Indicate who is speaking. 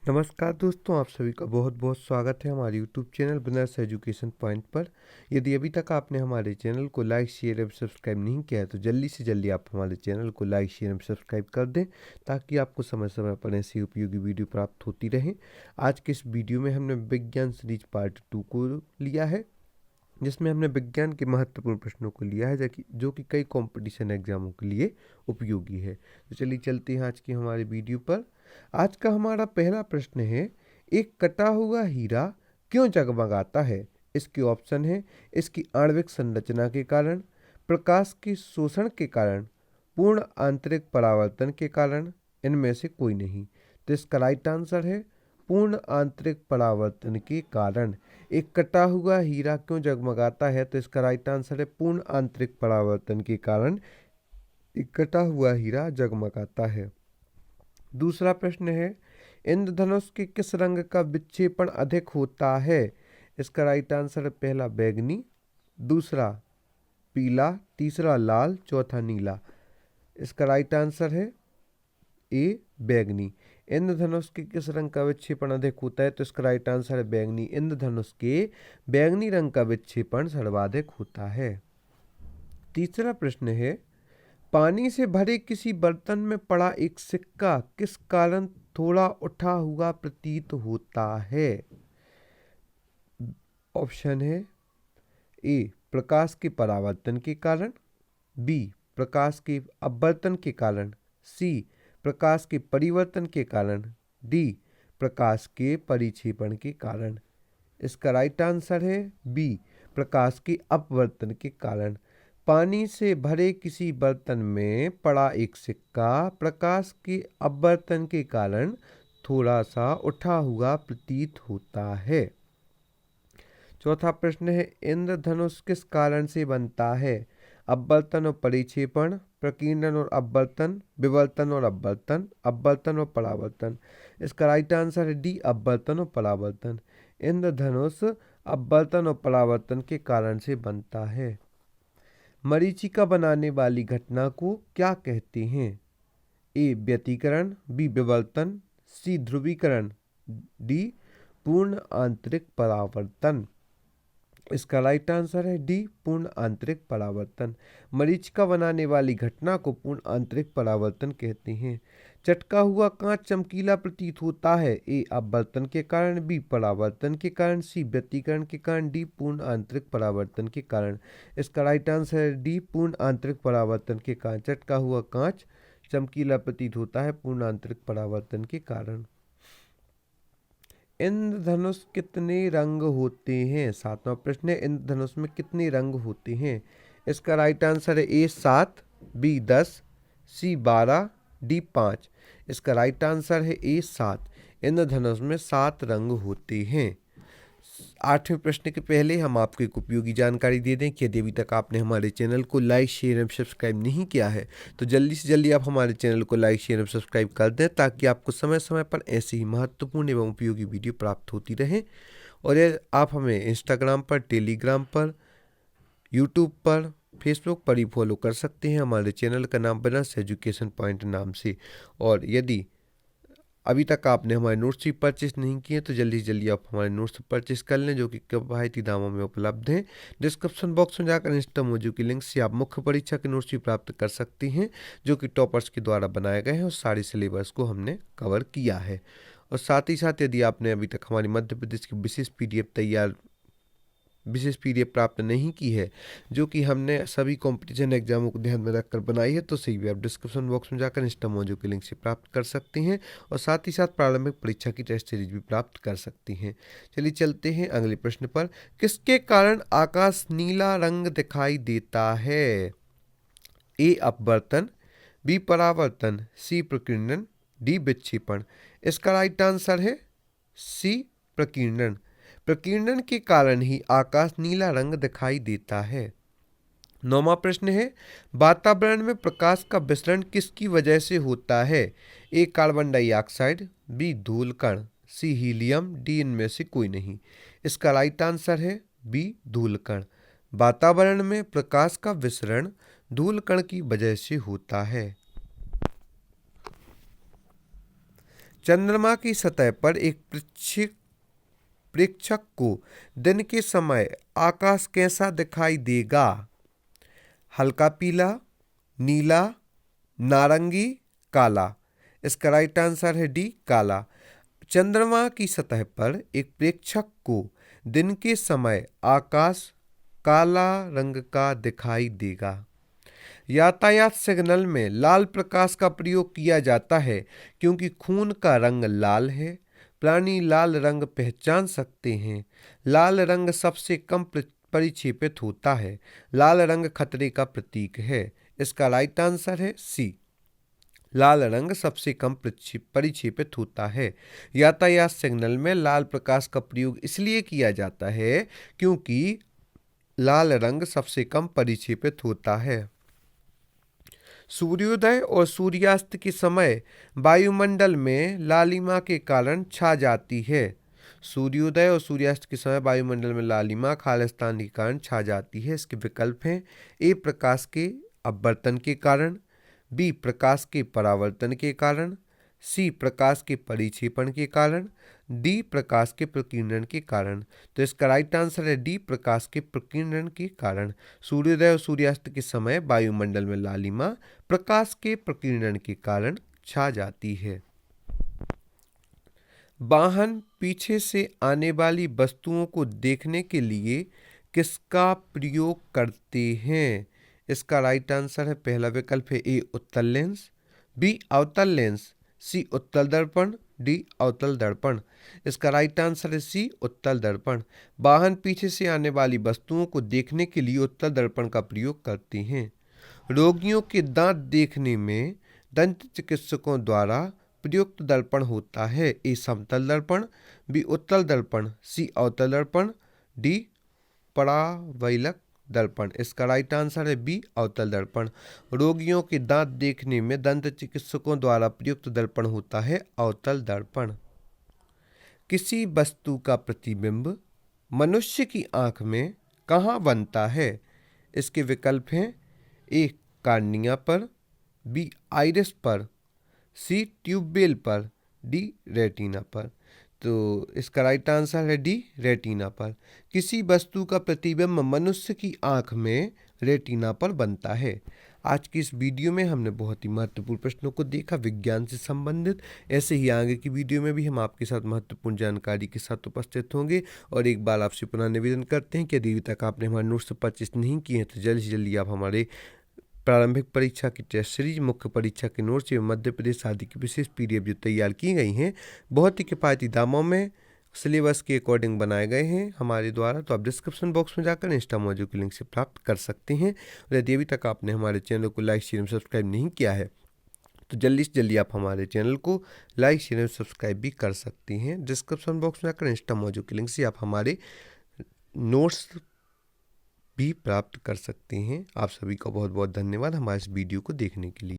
Speaker 1: नमस्कार दोस्तों, आप सभी का बहुत बहुत स्वागत है हमारे YouTube channel business education point पर। यदि अभी तक आपने हमारे चैनल को लाइक शेयर एवं सब्सक्राइब नहीं किया है तो जल्दी से जल्दी आप हमारे चैनल को लाइक शेयर एवं सब्सक्राइब कर दें ताकि आपको समय समय पर ऐसी उपयोगी वीडियो प्राप्त होती रहे। आज के इस वीडियो में हमने विज्ञान सीरीज पार्ट 2 को लिया है, जिसमें हमने विज्ञान के महत्वपूर्ण प्रश्नों को लिया है जो कि कई कंपटीशन एग्जामों के लिए उपयोगी है। तो चलिए चलते हैं आज की हमारे वीडियो पर। आज का हमारा पहला प्रश्न है, एक कटा हुआ हीरा क्यों जगमगाता है? इसके ऑप्शन है, इसकी आणविक संरचना के कारण, प्रकाश के शोषण के कारण, पूर्ण आंतरिक परावर्तन के कारण, इनमें से कोई नहीं। तो इसका राइट आंसर है पूर्ण आंतरिक परावर्तन के कारण। एक कटा हुआ हीरा क्यों जगमगाता है? तो इसका राइट आंसर है पूर्ण आंतरिक परावर्तन के कारण एक कटा हुआ हीरा जगमगाता है। दूसरा प्रश्न है, इंद्रधनुष के किस रंग का विक्षेपण अधिक होता है? इसका राइट आंसर है पहला बैगनी, दूसरा पीला, तीसरा लाल, चौथा नीला। इसका राइट आंसर है ए बैगनी। इंद्रधनुष के किस रंग का विक्षेपण अधिक होता है? तो इसका राइट आंसर है बैगनी। इंद्रधनुष के बैगनी रंग का विक्षेपण सर्वाधिक होता है। तीसरा प्रश्न है, पानी से भरे किसी बर्तन में पड़ा एक सिक्का किस कारण थोड़ा उठा हुआ प्रतीत होता है? ऑप्शन है, ए प्रकाश के परावर्तन के कारण, बी प्रकाश के अपवर्तन के कारण, सी प्रकाश के परिवर्तन के कारण, डी प्रकाश के परिक्षेपण के कारण। इसका राइट आंसर है बी प्रकाश के अपवर्तन के कारण। पानी से भरे किसी बर्तन में पड़ा एक सिक्का प्रकाश के अपवर्तन के कारण थोड़ा सा उठा हुआ प्रतीत होता है। चौथा प्रश्न है, इंद्रधनुष किस कारण से बनता है? अपवर्तन और परिक्षेपण, प्रकीर्णन और अपवर्तन, विवर्तन और अपवर्तन, अपवर्तन और परावर्तन। इसका राइट आंसर है डी अपवर्तन और परावर्तन। इंद्रधनुष अपवर्तन और परावर्तन के कारण से बनता है। मरीचिका बनाने वाली घटना को क्या कहते हैं? ए व्यतिकरण, बी विवर्तन, सी ध्रुवीकरण, डी पूर्ण आंतरिक परावर्तन। इसका राइट आंसर है डी पूर्ण आंतरिक परावर्तन। मरीचिका बनाने वाली घटना को पूर्ण आंतरिक परावर्तन कहते हैं। चटका हुआ कांच चमकीला प्रतीत होता है। ए अपवर्तन के कारण, बी परावर्तन के कारण, सी व्यतिकरण के कारण, डी पूर्ण आंतरिक परावर्तन के कारण। इसका राइट आंसर है डी पूर्ण आंतरिक परावर्तन के कारण। चटका हुआ कांच चमकीला प्रतीत होता है पूर्ण आंतरिक परावर्तन के कारण। इंद्रधनुष कितने रंग होते हैं? सातवां प्रश्न है, इंद्रधनुष में कितने रंग होते हैं? इसका राइट आंसर है ए 7, बी 10, सी 12, डी 5। इसका राइट आंसर है ए 7। इंद्रधनुष में 7 रंग होते हैं। आठवें प्रश्न के पहले हम आपको एक उपयोगी जानकारी दे दें कि यदि अभी तक आपने हमारे चैनल को लाइक शेयर एवं सब्सक्राइब नहीं किया है तो जल्दी से जल्दी आप हमारे चैनल को लाइक शेयर एवं सब्सक्राइब कर दें ताकि आपको समय समय पर ऐसी ही महत्वपूर्ण एवं उपयोगी वीडियो प्राप्त होती रहे। और ये आप हमें इंस्टाग्राम पर, टेलीग्राम पर, यूट्यूब पर, फेसबुक पर ही फॉलो कर सकते हैं। हमारे चैनल का नाम बिजनेस एजुकेशन पॉइंट नाम से। और यदि अभी तक आपने हमारे नोट्स भी परचेस नहीं किए तो जल्दी से जल्दी आप हमारे नोट्स परचेस कर लें जो कि किफ़ायती दामों में उपलब्ध हैं। डिस्क्रिप्शन बॉक्स में जाकर इंस्टामोजो की लिंक से आप मुख्य परीक्षा के नोट्स भी प्राप्त कर सकती हैं जो कि टॉपर्स के द्वारा बनाए गए हैं और सारे सिलेबस को हमने कवर किया है। और साथ ही साथ यदि आपने अभी तक हमारी मध्य प्रदेश की विशेष पीडीएफ प्राप्त नहीं की है जो कि हमने सभी कंपटीशन एग्जामों को ध्यान में रखकर बनाई है तो सही भी आप डिस्क्रिप्शन बॉक्स में जाकर इंस्टामोजो के लिंक से प्राप्त कर सकते हैं और साथ ही साथ प्रारंभिक परीक्षा की टेस्ट सीरीज भी प्राप्त कर सकती हैं। चलिए चलते हैं अगले प्रश्न पर। किसके कारण आकाश नीला रंग दिखाई देता है? ए अपवर्तन, बी परावर्तन, सी प्रकीर्णन, डी विक्षेपण। इसका राइट आंसर है सी प्रकीर्णन। प्रकीर्णन के कारण ही आकाश नीला रंग दिखाई देता है। नौवां प्रश्न है, वातावरण में प्रकाश का विसरण किसकी वजह से होता है? ए कार्बन डाइऑक्साइड, बी धूल कण, सी हीलियम, डी इनमें से कोई नहीं। इसका राइट आंसर है बी धूल कण। वातावरण में प्रकाश का विसरण धूल कण की वजह से होता है। चंद्रमा की सतह पर एक प्रेक्षक को दिन के समय आकाश कैसा दिखाई देगा? हल्का पीला, नीला, नारंगी, काला। इसका राइट आंसर है डी, काला। चंद्रमा की सतह पर एक प्रेक्षक को दिन के समय आकाश काला रंग का दिखाई देगा। यातायात सिग्नल में लाल प्रकाश का प्रयोग किया जाता है क्योंकि खून का रंग लाल है। प्राणी लाल रंग पहचान सकते हैं। लाल रंग सबसे कम परिक्षेपित होता है। लाल रंग खतरे का प्रतीक है। इसका राइट आंसर है सी, लाल रंग सबसे कम परिक्षेपित होता है। यातायात सिग्नल में लाल प्रकाश का प्रयोग इसलिए किया जाता है क्योंकि लाल रंग सबसे कम परिक्षेपित होता है। सूर्योदय और सूर्यास्त के समय वायुमंडल में लालिमा के कारण छा जाती है। सूर्योदय और सूर्यास्त के समय वायुमंडल में लालिमा खालिस्तान के कारण छा जाती है। इसके विकल्प हैं ए, प्रकाश के अपवर्तन के कारण, बी, प्रकाश के परावर्तन के कारण, सी, प्रकाश के परिक्षेपण के कारण, डी, प्रकाश के प्रकीर्णन के कारण। तो इसका राइट आंसर है डी, प्रकाश के प्रकीर्णन के कारण। सूर्योदय और सूर्यास्त के समय वायुमंडल में लालिमा प्रकाश के प्रकीर्णन के कारण छा जाती है। वाहन पीछे से आने वाली वस्तुओं को देखने के लिए किसका प्रयोग करते हैं? इसका राइट आंसर है, पहला विकल्प है ए, उत्तल लेंस, बी, अवतल लेंस, सी, उत्तल दर्पण, डी, अवतल दर्पण। इसका राइट आंसर है सी, उत्तल दर्पण। वाहन पीछे से आने वाली वस्तुओं को देखने के लिए उत्तल दर्पण का प्रयोग करते हैं। रोगियों के दांत देखने में दंत चिकित्सकों द्वारा प्रयुक्त दर्पण होता है। ए, समतल दर्पण, बी, उत्तल दर्पण, सी, अवतल दर्पण, डी, परावैलक दर्पण। इसका राइट आंसर है बी, अवतल दर्पण। रोगियों के दांत देखने में दंत चिकित्सकों द्वारा प्रयुक्त दर्पण होता है अवतल दर्पण। किसी वस्तु का प्रतिबिंब मनुष्य की आंख में कहाँ बनता है? इसके विकल्प हैं ए, कार्निया पर, बी, आइरिस पर, सी, ट्यूबवेल पर, डी, रेटिना पर। तो इसका राइट आंसर है डी, रेटिना पर। किसी वस्तु का प्रतिबिंब मनुष्य की आंख में रेटिना पर बनता है। आज की इस वीडियो में हमने बहुत ही महत्वपूर्ण प्रश्नों को देखा विज्ञान से संबंधित। ऐसे ही आगे की वीडियो में भी हम आपके साथ महत्वपूर्ण जानकारी के साथ उपस्थित होंगे। और एक बार आपसे पुनः निवेदन करते हैं कि यदि अभी तक आपने हमारे नोट्स परचेस नहीं किए हैं तो जल्द से जल्दी आप हमारे प्रारंभिक परीक्षा की टेस्ट सीरीज, मुख्य परीक्षा के नोट्स एवं मध्य प्रदेश आदि की विशेष पीडीएफ जो तैयार की गई हैं बहुत ही किफ़ायती दामों में सिलेबस के अकॉर्डिंग बनाए गए हैं हमारे द्वारा, तो आप डिस्क्रिप्शन बॉक्स में जाकर इंस्टा मौजू के लिंक से प्राप्त कर सकते हैं। और यदि अभी तक आपने हमारे चैनल को लाइक, शेयर, सब्सक्राइब नहीं किया है तो जल्दी से जल्दी आप हमारे चैनल को लाइक, शेयर, सब्सक्राइब भी कर सकते हैं। डिस्क्रिप्शन बॉक्स में जाकर इंस्टा मौजू के लिंक से आप हमारे नोट्स भी प्राप्त कर सकते हैं। आप सभी का बहुत बहुत धन्यवाद हमारे इस वीडियो को देखने के लिए।